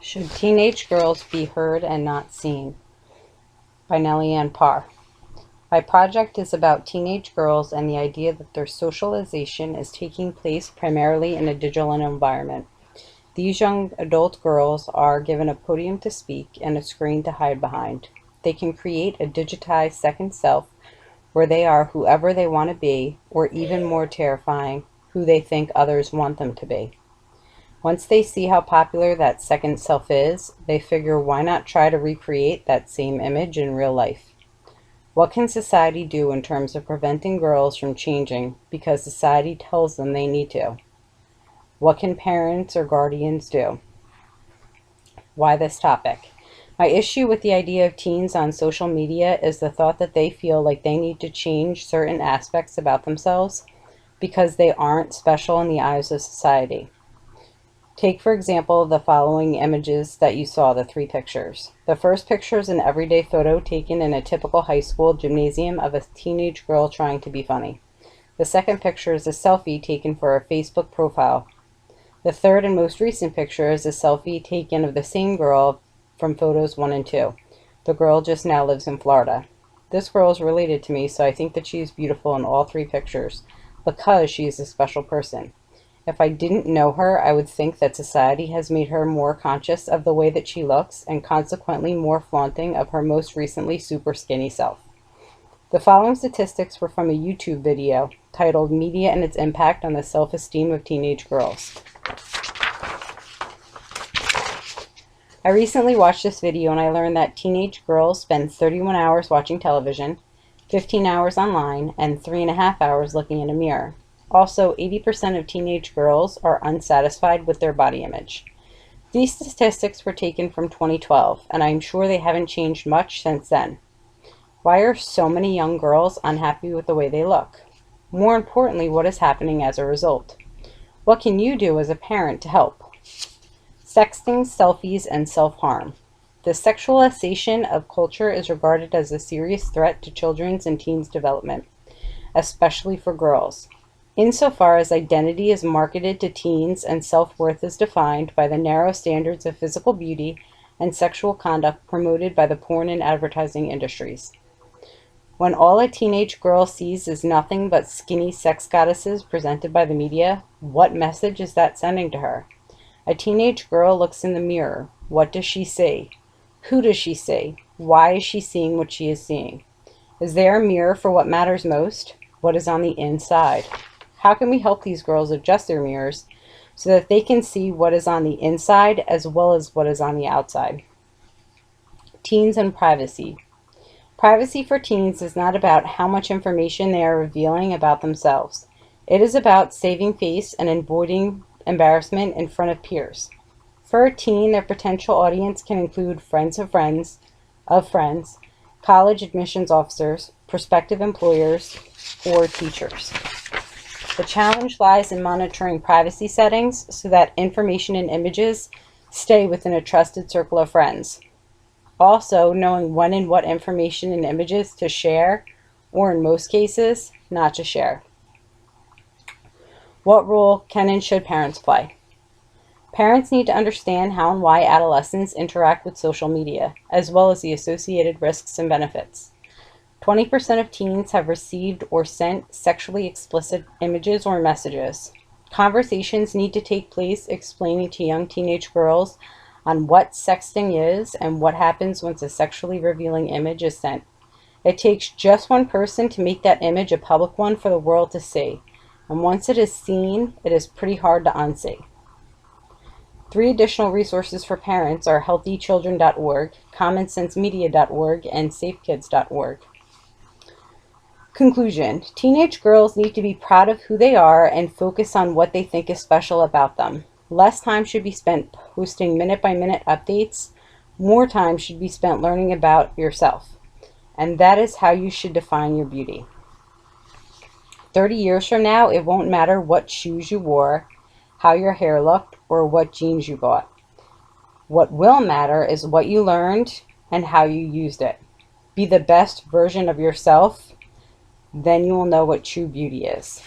Should Teenage Girls Be Heard and Not Seen? By Nellie Ann Parr. My project is about teenage girls and the idea that their socialization is taking place primarily in a digital environment. These young adult girls are given a podium to speak and a screen to hide behind. They can create a digitized second self where they are whoever they want to be, or even more terrifying, who they think others want them to be. Once they see how popular that second self is, they figure why not try to recreate that same image in real life. What can society do in terms of preventing girls from changing because society tells them they need to? What can parents or guardians do? Why this topic? My issue with the idea of teens on social media is the thought that they feel like they need to change certain aspects about themselves because they aren't special in the eyes of society. Take, for example, the following images that you saw, the 3 pictures. The first picture is an everyday photo taken in a typical high school gymnasium of a teenage girl trying to be funny. The second picture is a selfie taken for a Facebook profile. The third and most recent picture is a selfie taken of the same girl from photos 1 and 2. The girl just now lives in Florida. This girl is related to me, so I think that she is beautiful in all 3 pictures because she is a special person. If I didn't know her, I would think that society has made her more conscious of the way that she looks and consequently more flaunting of her most recently super skinny self. The following statistics were from a YouTube video titled Media and Its Impact on the Self-Esteem of Teenage Girls. I recently watched this video and I learned that teenage girls spend 31 hours watching television, 15 hours online, and 3.5 hours looking in a mirror. Also, 80% of teenage girls are unsatisfied with their body image. These statistics were taken from 2012, and I'm sure they haven't changed much since then. Why are so many young girls unhappy with the way they look? More importantly, what is happening as a result? What can you do as a parent to help? Sexting, selfies, and self-harm. The sexualization of culture is regarded as a serious threat to children's and teens' development, especially for girls. Insofar as identity is marketed to teens and self-worth is defined by the narrow standards of physical beauty and sexual conduct promoted by the porn and advertising industries. When all a teenage girl sees is nothing but skinny sex goddesses presented by the media, what message is that sending to her? A teenage girl looks in the mirror. What does she see? Who does she see? Why is she seeing what she is seeing? Is there a mirror for what matters most? What is on the inside? How can we help these girls adjust their mirrors so that they can see what is on the inside as well as what is on the outside? Teens and privacy. Privacy for teens is not about how much information they are revealing about themselves. It is about saving face and avoiding embarrassment in front of peers. For a teen, their potential audience can include friends of friends, college admissions officers, prospective employers, or teachers. The challenge lies in monitoring privacy settings so that information and images stay within a trusted circle of friends. Also, knowing when and what information and images to share, or in most cases, not to share. What role can and should parents play? Parents need to understand how and why adolescents interact with social media, as well as the associated risks and benefits. 20% of teens have received or sent sexually explicit images or messages. Conversations need to take place explaining to young teenage girls on what sexting is and what happens once a sexually revealing image is sent. It takes just one person to make that image a public one for the world to see, and once it is seen, it is pretty hard to unsee. 3 additional resources for parents are healthychildren.org, commonsensemedia.org, and safekids.org. Conclusion. Teenage girls need to be proud of who they are and focus on what they think is special about them. Less time should be spent posting minute-by-minute updates. More time should be spent learning about yourself. And that is how you should define your beauty. 30 years from now, it won't matter what shoes you wore, how your hair looked, or what jeans you bought. What will matter is what you learned and how you used it. Be the best version of yourself. Then you will know what true beauty is.